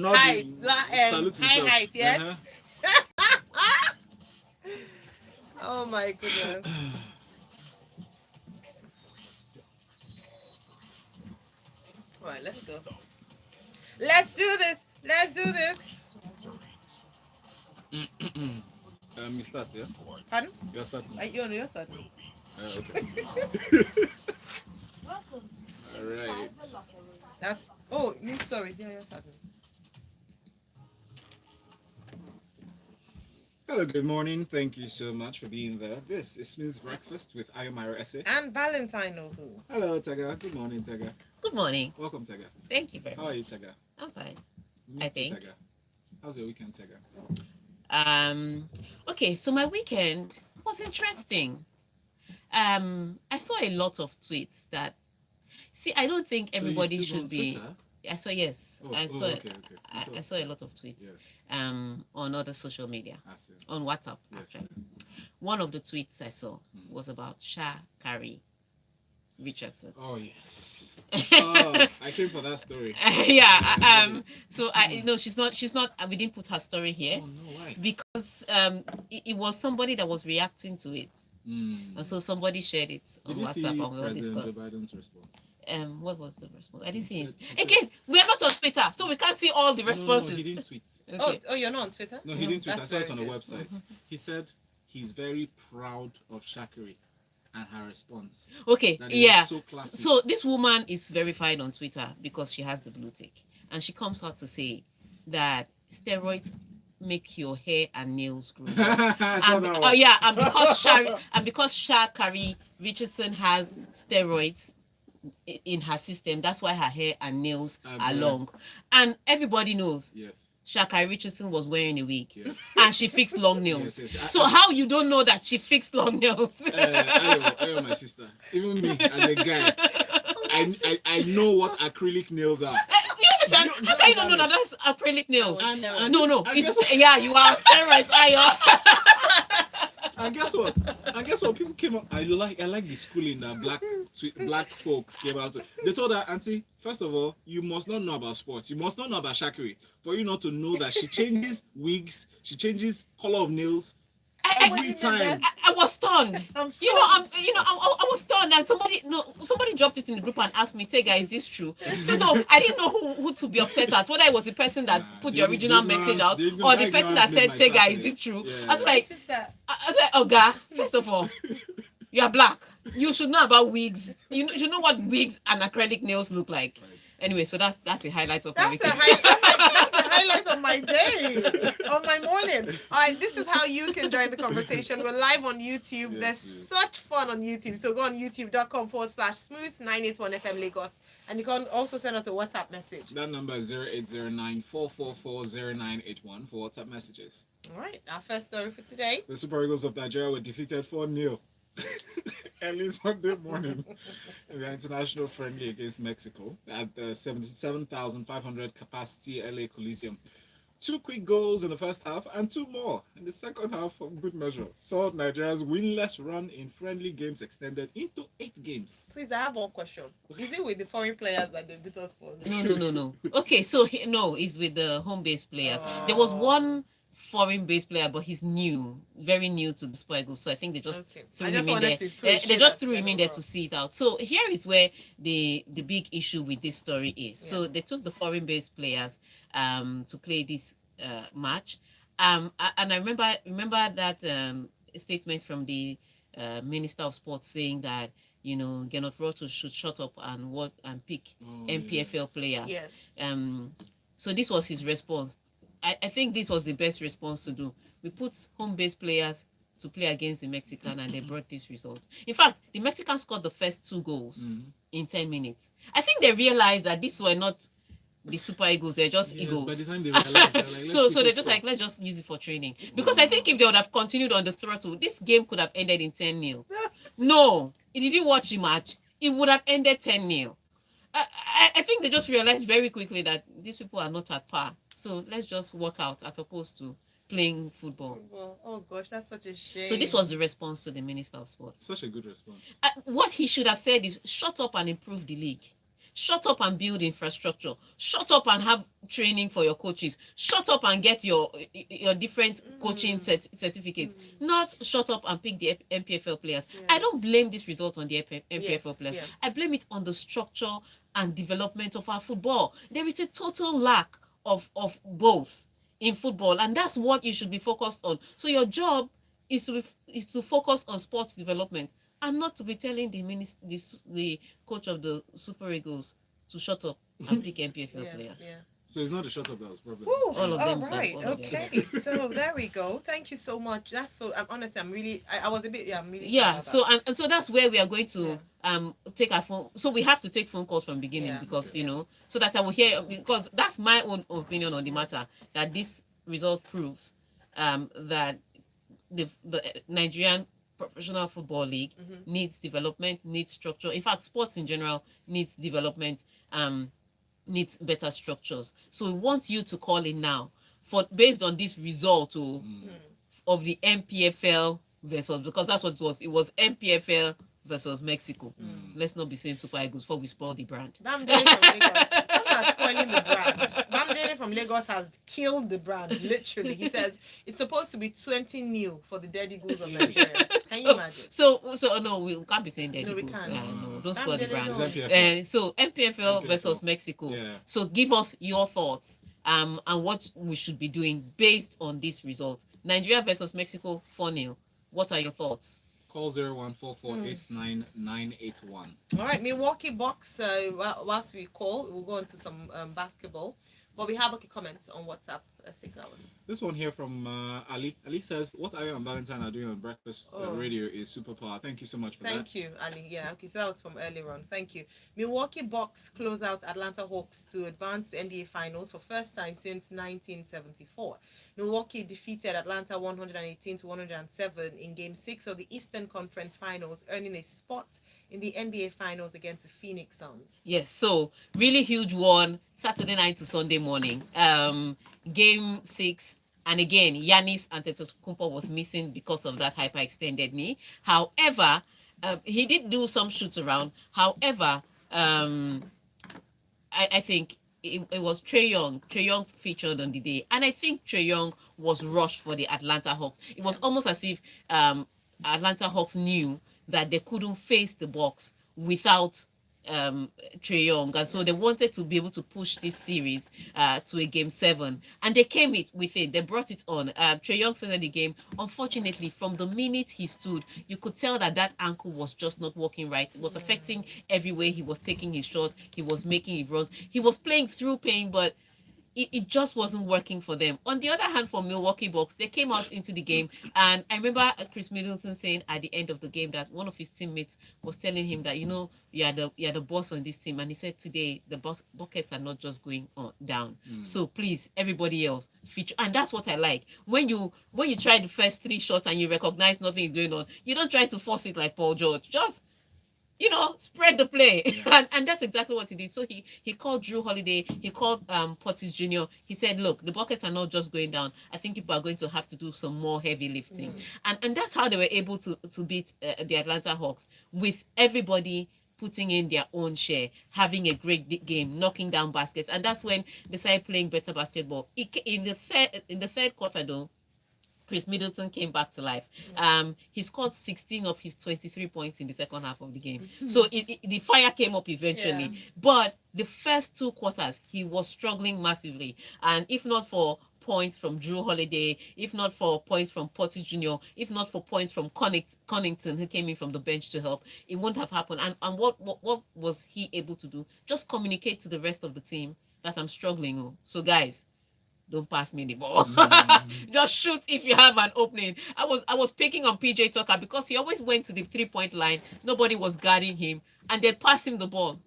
Height, salute high himself. height, yes. Oh my goodness. All right, let's go. Let's do this. Let's do this. You start, yeah? Pardon? You're starting. You on your side? Okay. All right. That's news stories. Yeah, you're starting. Hello, good morning. Thank you so much for being there. This is Smooth Breakfast with Ayomiro Esse. And Valentine Ohu. Hello, Taga. Good morning, Taga. Good morning. Welcome, Taga. Thank you very much. How are you, Taga? I'm fine. Missed you, think. Taga. How's your weekend, Taga? Okay, so my weekend was interesting. I saw a lot of tweets that I don't think everybody should be. I saw yes. I saw okay. I saw a lot of tweets. Yes. On other social media. On WhatsApp, actually. One of the tweets I saw was about Sha'Carri Richardson. Oh yes. I came for that story. Yeah. So she's not. We didn't put her story here. Oh no, why? Because it was somebody that was reacting to it, and so somebody shared it on WhatsApp, and we all discussed. Joe Biden's response? What was the response? I didn't see it. Again, we are not on Twitter, so we can't see all the responses. No, he didn't tweet. Okay. Oh, you're not on Twitter? No, he didn't tweet. I saw it on the good. website. He said he's very proud of Sha'Carri and her response. Okay, That yeah. was so classic. So this woman is verified on Twitter because she has the blue tick, and she comes out to say that steroids make your hair and nails grow. And because Sha'Carri Richardson has steroids in her system, that's why her hair and nails are long. And everybody knows. Yes. Sha'Carri Richardson was wearing a wig, Yes. and she fixed long nails. Yes. So how you don't know that she fixed long nails? I my sister. Even me as a guy, I know what acrylic nails are. You understand? How can you not know that that's acrylic nails? No. Guess Yeah, you are on steroids, Ayo. And guess what? People came up. I like the schooling that black folks came out. They told her, Auntie, first of all, you must not know about sports. You must not know about Sha'Carri for you not to know that she changes wigs, she changes color of nails every time. I was stunned. I'm stunned. I was stunned, and somebody dropped it in the group and asked me, Tega, is this true? So I didn't know who to be upset at, whether it was the person that put the original message out or the person that said, Tega, is it true? Yeah. I was like, Oga, first of all, you are black. You should know about wigs. You should know what wigs and acrylic nails look like. Right. Anyway, so that's the highlight of my weekend. That's the highlight of my day, of my morning. All right, this is how you can join the conversation. We're live on YouTube. There's such fun on YouTube. So go on youtube.com/smooth981FM Lagos. And you can also send us a WhatsApp message. That number is 0809-444-0981 for WhatsApp messages. All right, our first story for today. The Super Eagles of Nigeria were defeated 4-0 early Sunday morning in the international friendly against Mexico at the 77,500 capacity LA Coliseum. 2 quick goals in the first half and 2 more in the second half for good measure saw Nigeria's winless run in friendly games extended into 8 games. Please, I have one question. Is it with the foreign players that they beat us for? No. Okay, so no, it's with the home-based players. There was one foreign-based player, but he's very new to the Super Eagles. So I think they just threw him in there. They just threw him in there to see it out. So here is where the big issue with this story is. So they took the foreign-based players to play this match, and I remember that statement from the Minister of Sports saying that Gernot Roto should shut up and pick MPFL players. Yes. So this was his response. I think this was the best response to do. We put home-based players to play against the Mexican, and they brought this result. In fact, the Mexicans scored the first 2 goals in 10 minutes. I think they realized that these were not the Super Eagles; they're just Eagles. By the time they realized, like, so they're just like, let's just use it for training. Because I think if they would have continued on the throttle, this game could have ended in 10-0. No, if you didn't watch the match, it would have ended 10-0. I think they just realized very quickly that these people are not at par. So let's just work out as opposed to playing football. Oh gosh, that's such a shame. So this was the response to the Minister of Sports. Such a good response. What he should have said is, shut up and improve the league. Shut up and build infrastructure. Shut up and have training for your coaches. Shut up and get your different coaching certificates. Not shut up and pick the MPFL players. I don't blame this result on the MPFL players. I blame it on the structure and development of our football. There is a total lack of both in football, and that's what you should be focused on. So your job is to focus on sports development and not to be telling the coach of the Super Eagles to shut up and pick MPFL players. So it's not the shut up that was problem. Ooh, all of them. Right. Okay. So there we go. Thank you so much. That's so. Honestly, I'm really. I was a bit. I'm really. So and so that's where we are going to take our phone. So we have to take phone calls from beginning because so that I will hear, because that's my own opinion on the matter, that this result proves that the Nigerian Professional Football League needs development, needs structure. In fact, sports in general needs development, needs better structures. So we want you to call in now based on this result of the MPFL versus, because that's what it was. It was MPFL versus Mexico. Let's not be saying Super Eagles before we spoil the brand. Bamdele from Lagos. Just not spoiling the brand. Bamdele from Lagos has killed the brand, literally. He says it's supposed to be 20-0 for the Dead Eagles of Nigeria. Can you imagine? So no, we can't be saying Dead Eagles. We can't. No, don't spoil the brand. So MPFL versus Mexico. So give us your thoughts and what we should be doing based on this result. Nigeria versus Mexico 4-0. What are your thoughts? Call 014489981. All right, Milwaukee Bucks. Whilst we call, we'll go into some basketball. But we have comments on WhatsApp. Let's take that one. This one here from Ali. Ali says, what Ayo and Valentine are doing on Breakfast Radio is superpower. Thank you so much for that. Thank you, Ali. Yeah, okay, so that was from earlier on. Thank you. Milwaukee Bucks close out Atlanta Hawks to advance to NBA Finals for first time since 1974. Milwaukee defeated Atlanta 118-107 in Game 6 of the Eastern Conference Finals, earning a spot in the NBA Finals against the Phoenix Suns. Yes, so really huge one, Saturday night to Sunday morning. Game 6, and again, Giannis Antetokounmpo was missing because of that hyperextended knee. However, he did do some shoots around. However, I think it was Trae Young. Trae Young featured on the day, and I think Trae Young was rushed for the Atlanta Hawks. It was almost as if Atlanta Hawks knew that they couldn't face the Bucks without Trae Young, and so they wanted to be able to push this series to a Game 7, and they came with it. They brought it on. Trae Young started the game. Unfortunately, from the minute he stood, you could tell that ankle was just not working right. It was affecting every way he was taking his shot. He was making his runs. He was playing through pain, but it just wasn't working for them. On the other hand, for Milwaukee Bucks, they came out into the game, and I remember Chris Middleton saying at the end of the game that one of his teammates was telling him that, you are the boss on this team, and he said today the buckets are not just going down. So please, everybody else feature, and that's what I like. When you try the first 3 shots and you recognize nothing is going on, you don't try to force it like Paul George. Just spread the play. Yes. and that's exactly what he did. So he called Drew Holiday, he called Portis Jr. He said, look, the buckets are not just going down. I think people are going to have to do some more heavy lifting. And that's how they were able to beat the Atlanta Hawks, with everybody putting in their own share, having a great game, knocking down baskets. And that's when they started playing better basketball. In the third quarter, though, Chris Middleton came back to life. He scored 16 of his 23 points in the second half of the game. So the fire came up eventually. Yeah. But the first 2 quarters, he was struggling massively. And if not for points from Drew Holiday, if not for points from Portis Jr., if not for points from Connington, who came in from the bench to help, it wouldn't have happened. And what was he able to do? Just communicate to the rest of the team that I'm struggling. So guys, don't pass me the ball. Just shoot if you have an opening. I was picking on PJ Tucker because he always went to the 3-point line. Nobody was guarding him, and they'd pass him the ball.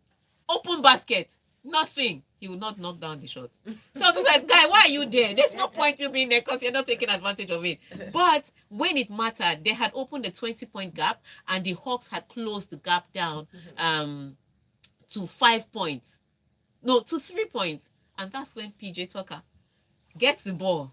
Open basket, nothing. He would not knock down the shot. So I was just like, guy, why are you there? There's no point you being there because you're not taking advantage of it. But when it mattered, they had opened a 20-point gap, and the Hawks had closed the gap down to 5 points. No, to 3 points. And that's when PJ Tucker gets the ball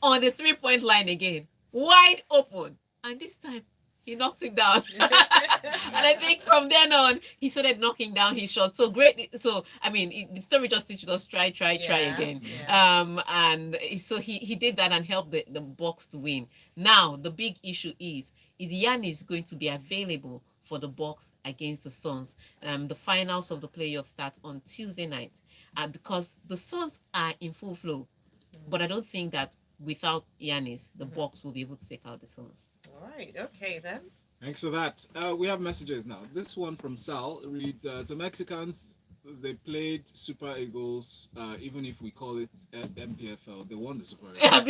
on the 3-point line again, wide open, and this time he knocked it down. And I think from then on, he started knocking down his shot. So great. So, I mean, the story just teaches us try again. Yeah. And so he did that and helped the Bucks to win. Now, the big issue is Giannis going to be available for the Bucks against the Suns? The finals of the playoffs start on Tuesday night, because the Suns are in full flow. But I don't think that without Giannis, the Bucks will be able to take out the Suns. All right. Okay, then. Thanks for that. We have messages now. This one from Sal reads, to Mexicans, they played Super Eagles, even if we call it MPFL, they won the Super Eagles.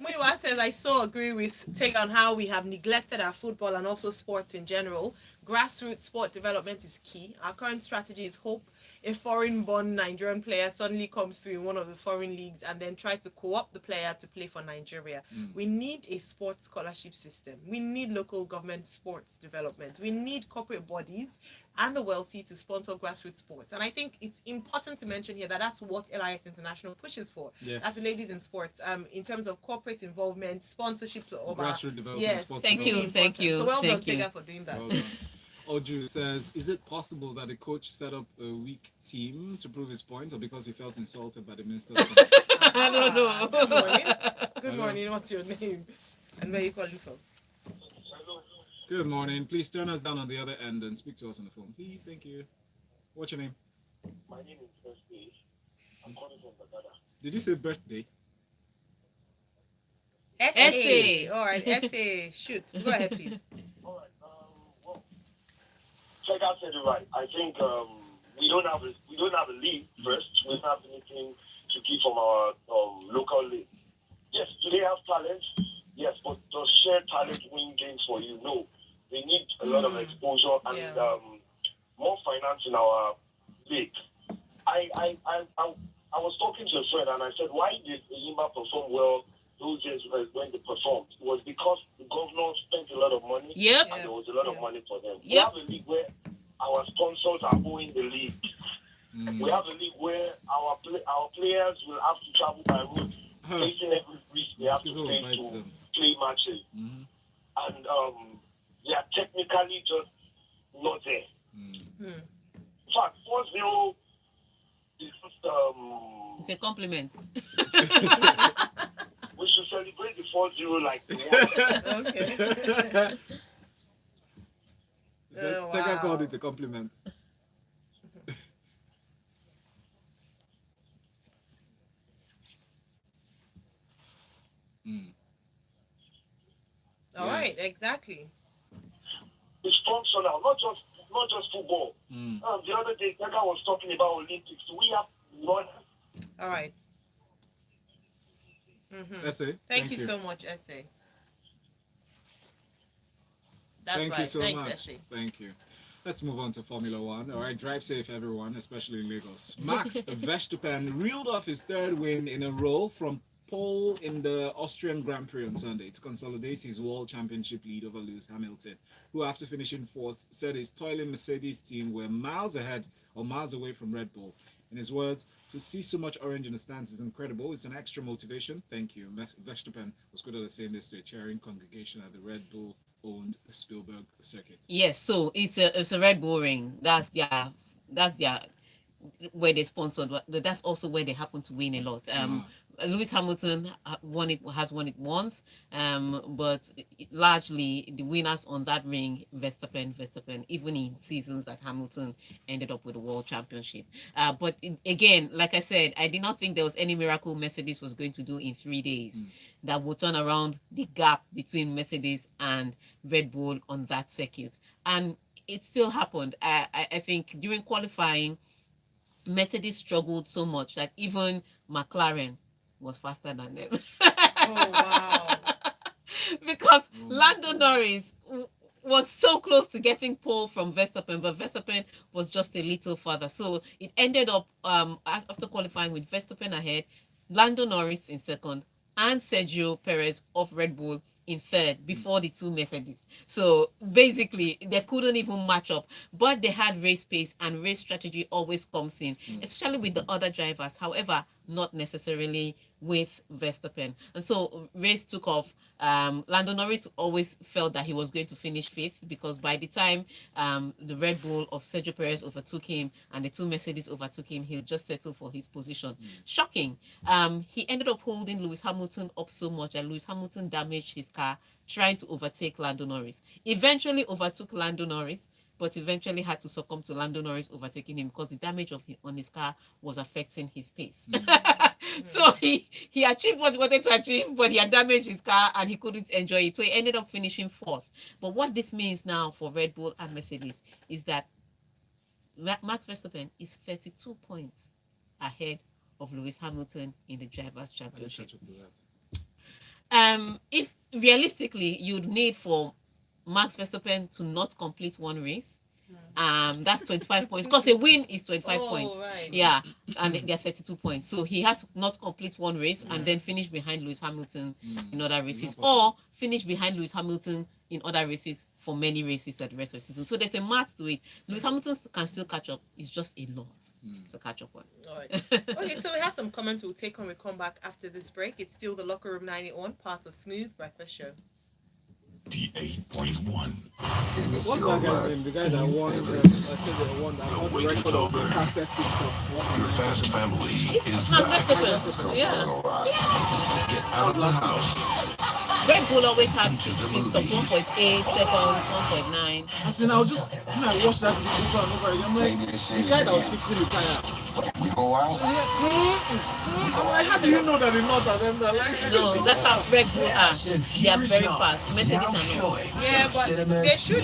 Muiwa says, I so agree with take on how we have neglected our football and also sports in general. Grassroots sport development is key. Our current strategy is hope a foreign-born Nigerian player suddenly comes through in one of the foreign leagues and then try to co-opt the player to play for Nigeria. We need a sports scholarship system. We need local government sports development. We need corporate bodies and the wealthy to sponsor grassroots sports. And I think it's important to mention here that that's what LIS International pushes for. Yes. That's the ladies in sports. In terms of corporate involvement, sponsorship of grassroots development. Yes, sports thank you. So well done, Tega, for doing that. Well done. Oju says, is it possible that the coach set up a weak team to prove his point, or because he felt insulted by the minister? I don't know. Good morning. Good morning. What's your name? And where are you calling from? Good morning. Please turn us down on the other end and speak to us on the phone. Please, thank you. What's your name? My name is Birthday. I'm calling from Bagada. Did you say birthday? Essay. All right, essay. Shoot. Go ahead, please. All right. Well, check out said it right. I think we don't have a league first. We don't have anything to keep from our local league. Yes, do they have talent? Yes, but does shared talent win games for you? No. They need a lot of exposure and more finance in our league. I was talking to a friend and I said, why did Yimba perform well those years when they performed? It was because the governor spent a lot of money. Yep. And there was a lot of money for them. Yep. We have a league where our sponsors are owing the league. We have a league where our players will have to travel by road, facing every risk they have to take to play matches. And they are technically just not there. In fact, 4-0 is just it's a compliment. we should celebrate the 4-0 like the one. Okay. Tega called it a compliment. All right, exactly. It's functional, not just football. The other day, Tega was talking about Olympics. We have one. All right. Essay. Thank you so much, Essay. That's Thank right. you so Thanks, much. Essay. Thank you. Let's move on to Formula One. All right, drive safe, everyone, especially in Lagos. Max Verstappen reeled off his third win in a row from pole in the Austrian Grand Prix on Sunday to consolidate his World Championship lead over Lewis Hamilton, who, after finishing fourth, said his toiling Mercedes team were miles ahead or miles away from Red Bull. In his words, to see so much orange in the stands is incredible. It's an extra motivation. Thank you. Verstappen was quoted as saying this to a cheering congregation at the Red Bull owned Spielberg circuit. Yes, so it's a Red Bull ring. That's their where they sponsored, but that's also where they happen to win a lot. Lewis Hamilton has won it once, but largely the winners on that ring, Verstappen, even in seasons that Hamilton ended up with the world championship. But again, like I said, I did not think there was any miracle Mercedes was going to do in 3 days that would turn around the gap between Mercedes and Red Bull on that circuit. And it still happened. I think during qualifying, Mercedes struggled so much that even McLaren was faster than them. Oh, wow. Because Lando Norris was so close to getting pole from Verstappen, but Verstappen was just a little further. So it ended up, after qualifying with Verstappen ahead, Lando Norris in second, and Sergio Perez of Red Bull in third before the two Mercedes. So basically, they couldn't even match up. But they had race pace, and race strategy always comes in, especially with the other drivers. However, not necessarily with Verstappen. And so race took off. Lando Norris always felt that he was going to finish fifth because by the time the Red Bull of Sergio Perez overtook him and the two Mercedes overtook him, he'll just settle for his position. Shocking. He ended up holding Lewis Hamilton up so much that Lewis Hamilton damaged his car trying to overtake Lando Norris. Eventually overtook Lando Norris, but eventually had to succumb to Lando Norris overtaking him because the damage on his car was affecting his pace. So he achieved what he wanted to achieve, but he had damaged his car and he couldn't enjoy it. So he ended up finishing fourth. But what this means now for Red Bull and Mercedes is that Max Verstappen is 32 points ahead of Lewis Hamilton in the Drivers' Championship. If realistically you'd need for Max Verstappen to not complete one race, that's 25 points because a win is 25 points. Right. Yeah, and they're 32 points. So he has to not complete one race and then finish behind Lewis Hamilton in other races, or finish behind Lewis Hamilton in other races for many races at the rest of the season. So there's a math to it. Lewis Hamilton can still catch up. It's just a lot to catch up on. All right. Okay, so we have some comments we'll take when we come back after this break. It's still the Locker Room 91, part of Smooth Breakfast Show. 98.1. What's that guy's name? The guy that won, I said the one that won the record of the fastest pit stop. Your fast family is Max back. Verstappen. Yeah. Get out of the house. Red Bull always have pit stop 1.8 seconds, 1.9. As in, I watched that video over and over again. I'm like, the guy that was fixing the tire. We go out. I'm like, how do you know that the nuts are them? No, that's how Red Bull are. They are very fast. Mercedes are not. Yeah, but they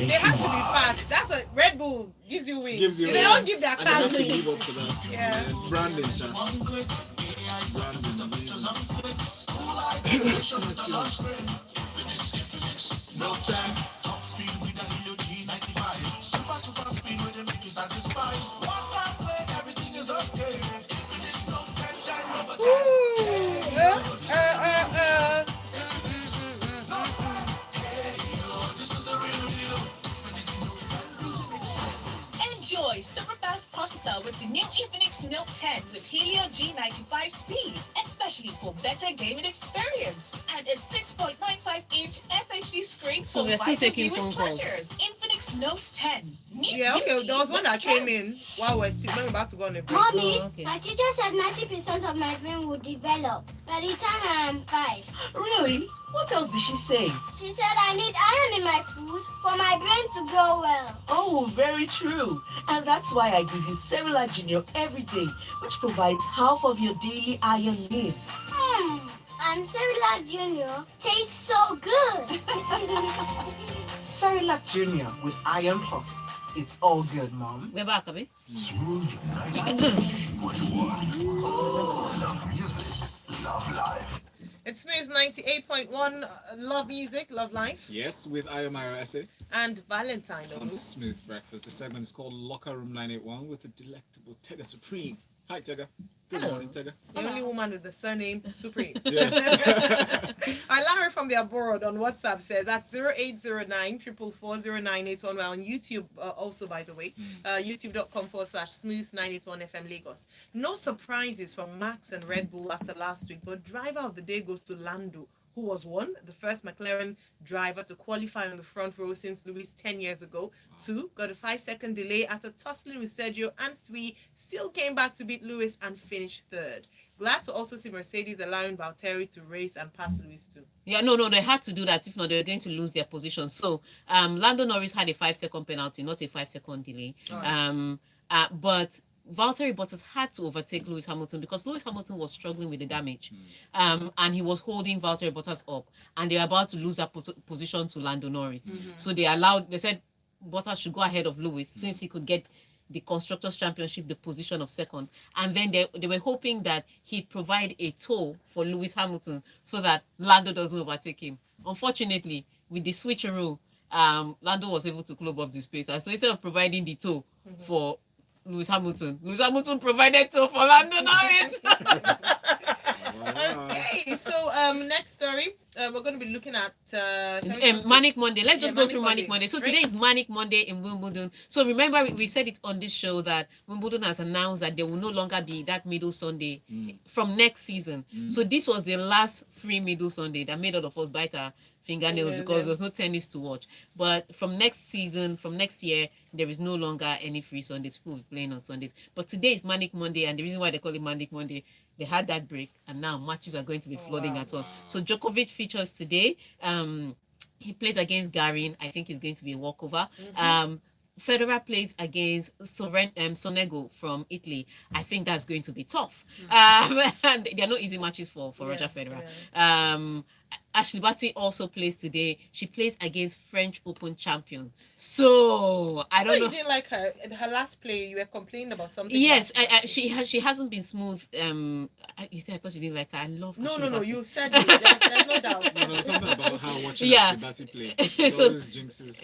have to be fast. That's what Red Bull gives you wins. They don't give their and they cars have to wins. live up to that. Yeah. Branding, No time. Top speed with the Helio G95. Super speed with the make you satisfied. One play, everything is okay. Infinite, no 10 time, rubber time. Enjoy superfast processor with the new Infinix Note 10 with Helio G95 speed, especially for better gaming experience. And a 6.95-inch FHD screen So for we're still wider taking viewing phone calls. pleasures. Infinix Note 10. Meet Yeah, okay. beauty There was one with that came strength. in while we're about to go on a break. Mommy, Oh, okay. my teacher said 90% of my brain will develop by the time I am 5. Really? What else did she say? She said I need iron in my food for my brain to grow well. Oh, very true. And that's why I give you Cerelac Junior every day, which provides half of your daily iron needs. And Cerelac Junior tastes so good. Cerelac Junior with Iron Plus. It's all good, Mom. We're back, Abby. Smooth 98.1. Oh, love music, love life. It's Smooth 98.1, Love Music, Love Life, Yes, with Ayomiro Essay and Valentine. on Smooth Breakfast. The segment is called Locker Room 981 with the delectable Tega Supreme. Hi, Tega. Good morning, Tega. The only woman with the surname Supreme. Yeah. Larry from the abroad on WhatsApp says that's 0809 4440981. We're on YouTube also, by the way. YouTube.com/smooth981 FM Lagos. No surprises from Max and Red Bull after last week, but driver of the day goes to Lando, who was the first McLaren driver to qualify on the front row since Lewis 10 years ago. 2, got a 5-second delay after tussling with Sergio, and 3, still came back to beat Lewis and finished 3rd. Glad to also see Mercedes allowing Valtteri to race and pass Lewis too. Yeah, no, they had to do that. If not, they were going to lose their position. So, Lando Norris had a 5-second penalty, not a 5-second delay. But Valtteri Bottas had to overtake Lewis Hamilton because Lewis Hamilton was struggling with the damage. And he was holding Valtteri Bottas up. And they were about to lose that position to Lando Norris. So they said Bottas should go ahead of Lewis since he could get the Constructors' Championship, the position of 2nd. And then they were hoping that he'd provide a tow for Lewis Hamilton so that Lando doesn't overtake him. Unfortunately, with the switcheroo, Lando was able to club up the space. So instead of providing the tow for Lewis Hamilton provided tow for Lando Norris. Okay, so next story. we're going to be looking at Manic Monday. Let's just go Manic through Manic Monday. So today is Manic Monday in Wimbledon. So remember, we said it on this show that Wimbledon has announced that there will no longer be that middle Sunday from next season. So this was the last free middle Sunday that made all of us bite our fingernails because there was no tennis to watch. But from next season, from next year, there is no longer any free Sundays. People will be playing on Sundays. But today is Manic Monday, and the reason why they call it Manic Monday, they had that break, and now matches are going to be flooding at us. So Djokovic features today. He plays against Garin. I think it's going to be a walkover. Federer plays against Sonego from Italy. I think that's going to be tough. And there are no easy matches for Roger Federer. Ashley Barty also plays today. She plays against French Open champion. So I don't know. You didn't like her last play. You were complaining about something. Yes, she hasn't been smooth. You said I thought you didn't like her. I love her. No. You said it. There's no doubt. No, something about how watching Ashley Barty play. So jinxes.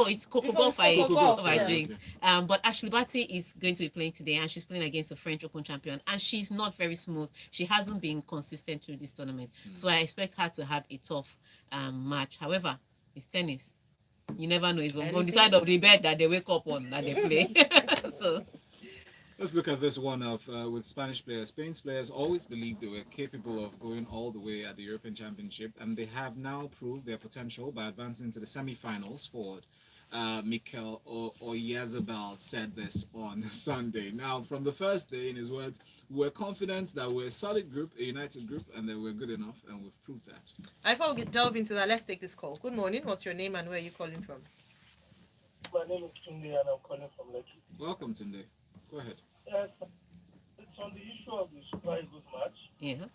It's Coco Golf. I jinx. But Ashley Barty is going to be playing today, and she's playing against the French Open champion, and she's not very smooth. She hasn't been consistent through this tournament, so I expect her to have a tough match. However, it's tennis. You never know. It's from the side of the bed that they wake up on that they play. So let's look at this one of with Spanish players. Spain's players always believed they were capable of going all the way at the European Championship, and they have now proved their potential by advancing to the semi-finals. Forward Mikel Oyarzabal said this on Sunday. Now, from the first day, in his words, we're confident that we're a solid group, a united group, and that we're good enough, and we've proved that. Before we delve into that, let's take this call. Good morning. What's your name and where are you calling from? My name is Tunde and I'm calling from Lekki. Welcome, Tunde. Go ahead. Yes, it's on the issue of the Super Eagles match. Yeah.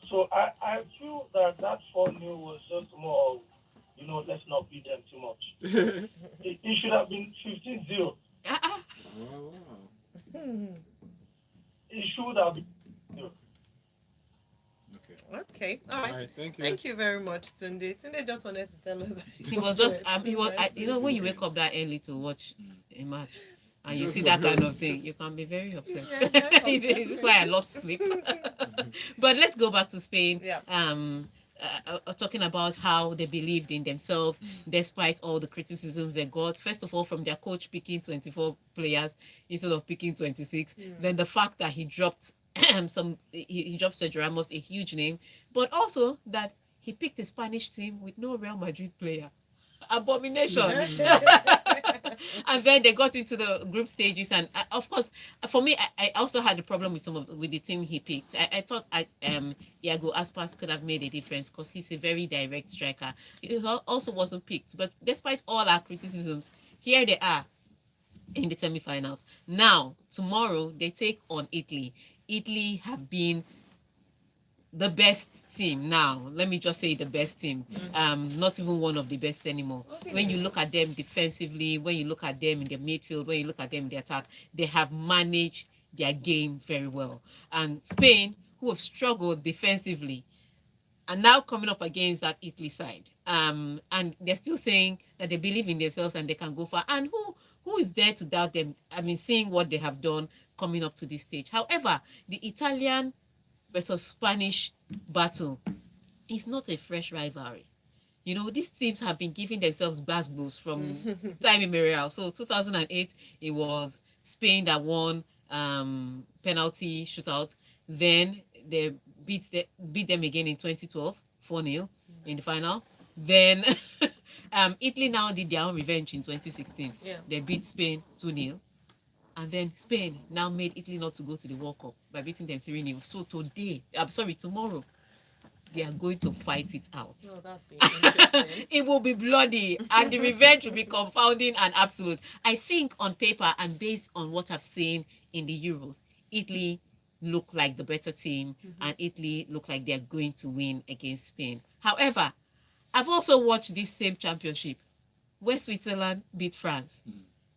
So I feel that 4-0 was just more of, let's not beat them too much. it should have been 15-0. It should have been 0. Okay. All right. Thank you. Thank you very much, Tunde. Tunde just wanted to tell us that he was just when you wake up that early to watch a match and you see that kind of thing, you can be very upset. This is why I lost sleep. But let's go back to Spain. Yeah. Talking about how they believed in themselves despite all the criticisms they got. First of all, from their coach picking 24 players instead of picking 26. Then the fact that he dropped he dropped Sergio Ramos, a huge name, but also that he picked a Spanish team with no Real Madrid player. Abomination. And then they got into the group stages, and of course, for me, I also had a problem with with the team he picked. I thought Iago Aspas could have made a difference because he's a very direct striker. He also wasn't picked, but despite all our criticisms, here they are in the semi-finals. Now, tomorrow they take on Italy. Italy have been the best team now. Let me just say the best team. Not even one of the best anymore. When you look at them defensively, when you look at them in the midfield, when you look at them in the attack, they have managed their game very well. And Spain, who have struggled defensively, are now coming up against that Italy side. And they're still saying that they believe in themselves and they can go far. And who is there to doubt them? I mean, seeing what they have done coming up to this stage. However, the Italian versus Spanish battle is not a fresh rivalry. These teams have been giving themselves basbos from time immemorial. So 2008, it was Spain that won penalty shootout. Then they beat them again in 2012, 4-0 in the final. Then Italy now did their own revenge in 2016. Yeah. They beat Spain 2-0. And then Spain now made Italy not to go to the World Cup by beating them 3-0. So tomorrow, they are going to fight it out. Oh, that'd be interesting. It will be bloody, and the revenge will be confounding and absolute. I think on paper and based on what I've seen in the Euros, Italy look like the better team, and Italy look like they're going to win against Spain. However, I've also watched this same championship where Switzerland beat France.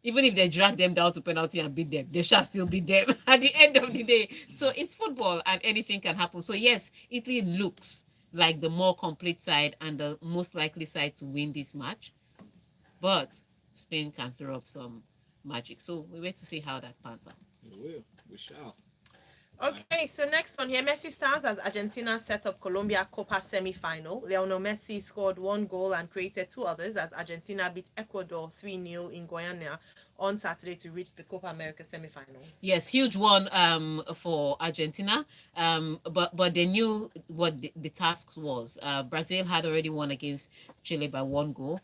Even if they drag them down to penalty and beat them, they shall still beat them at the end of the day. So it's football and anything can happen. So yes, Italy looks like the more complete side and the most likely side to win this match. But Spain can throw up some magic. So we wait to see how that pans out. We will. We shall. Okay, so next one here. Messi stars as Argentina set up Colombia Copa semi-final. Lionel Messi scored 1 goal and created 2 others as Argentina beat Ecuador 3-0 in Guyana on Saturday to reach the Copa America semi-finals. Yes, huge one for Argentina. But they knew what the task was. Brazil had already won against Chile by 1 goal.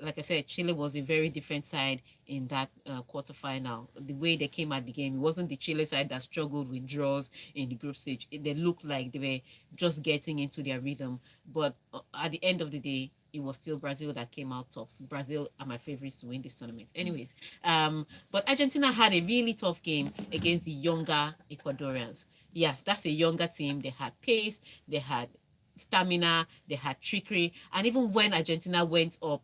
Like I said, Chile was a very different side in that quarterfinal. The way they came at the game, it wasn't the Chile side that struggled with draws in the group stage. They looked like they were just getting into their rhythm. But at the end of the day, it was still Brazil that came out tops. Brazil are my favorites to win this tournament. Anyways, but Argentina had a really tough game against the younger Ecuadorians. Yeah, that's a younger team. They had pace, they had stamina, they had trickery, and even when Argentina went up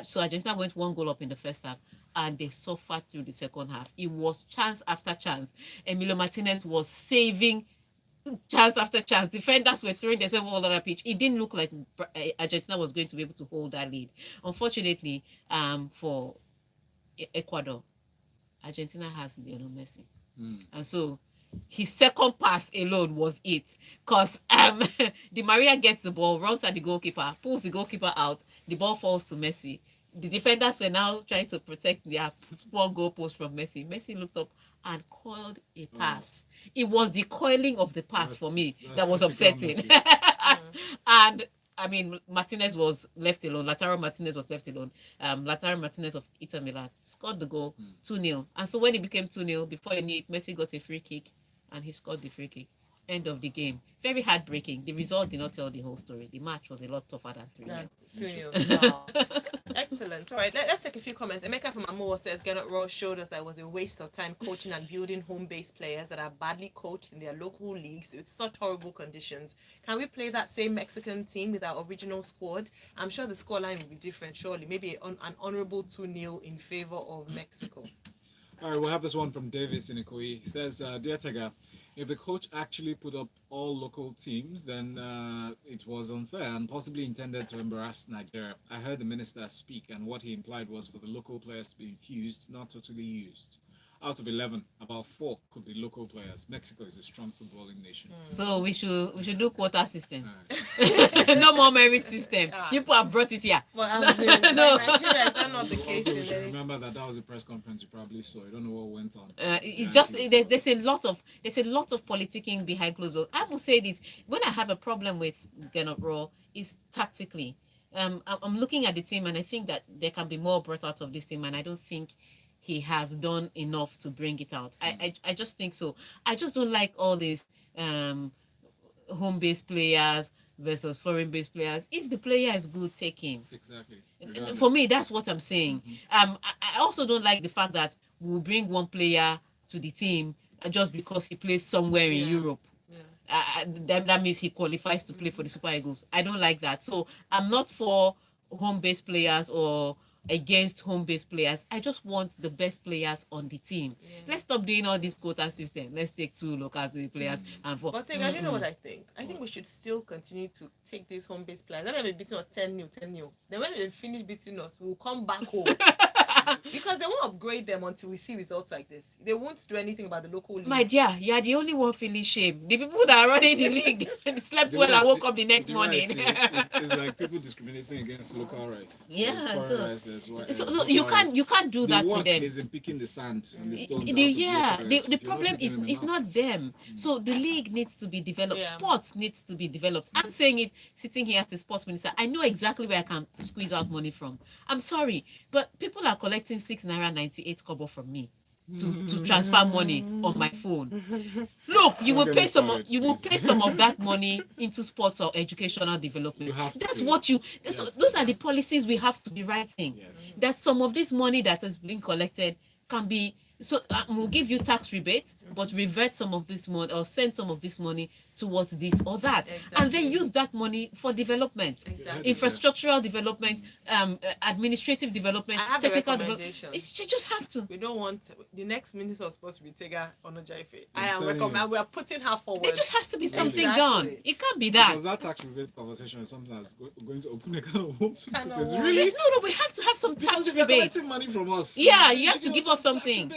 so Argentina went 1 goal up in the first half, and they suffered through the second half. It was chance after chance. Emilio Martinez was saving chance after chance. Defenders were throwing themselves all over the pitch. It didn't look like Argentina was going to be able to hold that lead. Unfortunately, for Ecuador, Argentina has Lionel Messi. And so his second pass alone was it. Because Di Maria gets the ball, runs at the goalkeeper, pulls the goalkeeper out, the ball falls to Messi. The defenders were now trying to protect their 4 goal post from Messi. Messi looked up and coiled a pass. It was the coiling of the pass for me that was upsetting. And I mean, Martinez was left alone. Lautaro Martinez was left alone. Lautaro Martinez of Inter Milan scored the goal 2-0. And so when it became 2-0, before you knew it, Messi got a free kick and he scored the free kick. End of the game. Very heartbreaking. The result did not tell the whole story. The match was a lot tougher than 3-0. Wow. Excellent. All right, let's take a few comments. Emeka from Amoa says Gennett Ross showed us that it was a waste of time coaching and building home-based players that are badly coached in their local leagues with such horrible conditions. Can we play that same Mexican team with our original squad? I'm sure the scoreline will be different, surely. Maybe an honorable 2-0 in favor of Mexico. All right, we'll have this one from Davis in Ikoyi. He says, Dear Tega, if the coach actually put up all local teams, then it was unfair and possibly intended to embarrass Nigeria. I heard the minister speak, and what he implied was for the local players to be infused, not totally used. Out of 11, about 4 could be local players. Mexico is a strong footballing nation. So we should do quota system. No more merit system. People have brought it here. Well, no, Nigeria is that not the case? Also, we should remember that was a press conference you probably saw. You don't know what went on. It's just there's a lot of politicking behind closed doors. I will say this: when I have a problem with Gennett Raw, is tactically. I'm looking at the team and I think that there can be more brought out of this team, and I don't think he has done enough to bring it out. I just think so. I just don't like all these home-based players versus foreign-based players. If the player is good, take him. Exactly. For me, that's what I'm saying. I also don't like the fact that we'll bring one player to the team just because he plays somewhere in Europe. That means he qualifies to play for the Super Eagles. I don't like that. So I'm not for home-based players or against home-based players. I just want the best players on the team. Let's stop doing all this quota system. let's take 2 local players and for. But you know what I think? I think we should still continue to take these home-based players. Let them be beating us 10-0. Then when they finish beating us, we'll come back home. Because they won't upgrade them until we see results like this. They won't do anything about the local league. My dear, you are the only one feeling shame. The people that are running the league slept well and woke up the next morning. It's like people discriminating against local rice. Yeah, so you can't do that to them. Is in picking the sand and the stones. The problem is not them. So the league needs to be developed. Sports needs to be developed. I'm saying it sitting here as a sports minister. I know exactly where I can squeeze out money from. I'm sorry, but people are collecting 6.98 naira from me to transfer money on my phone. Look, you will pay some of that money into sports or educational development. Those are the policies we have to be writing. Yes. That some of this money that is being collected can be we'll give you tax rebate, but revert some of this money or send some of this money towards this or that, and then use that money for development, infrastructural development, administrative development, technical development. You just have to. We don't want the next minister of sports to be Tega Onojaife. I am recommend. We are putting her forward. There just has to be something done. It can't be that. Because that tax rebate conversation is something that's going to open a can of worms. Really? No, we have to have some tax rebate. You're collecting money from us. Yeah, you have to give us something.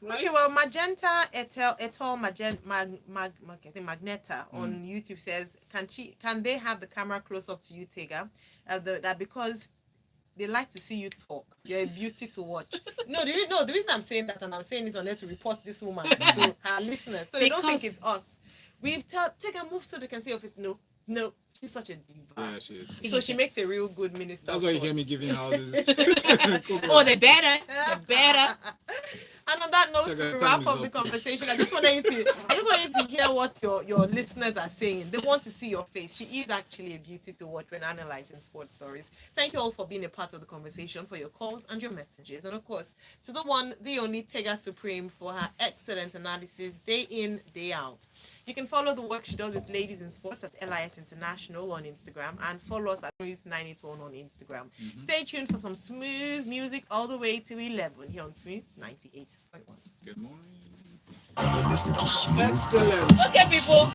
right? Okay, well, Magenta Etal I think Magneta on YouTube says, can they have the camera close up to you, Tega? That because they like to see you talk. You're a beauty to watch. No, the reason I'm saying that, and I'm saying it on there to report this woman to her listeners, so they don't think it's us. We've take a move so they can see office. No, she's such a diva. Yeah, she is. So she makes a real good minister. That's why you hear me giving houses. Oh, they better. They better. And on that note, Check to out wrap time up is the up. conversation, I just want you to hear what your listeners are saying. They want to see your face. She is actually a beauty to watch when analyzing sports stories. Thank you all for being a part of the conversation, for your calls and your messages. And of course, to the one, the only Tega Supreme for her excellent analysis day in, day out. You can follow the work she does with Ladies in Sports at LIS International on Instagram and follow us at Smooth981 on Instagram. Stay tuned for some smooth music all the way to 11 here on Smooth 98.1. Good morning. You're listening to Smooth. Excellent. Okay, people.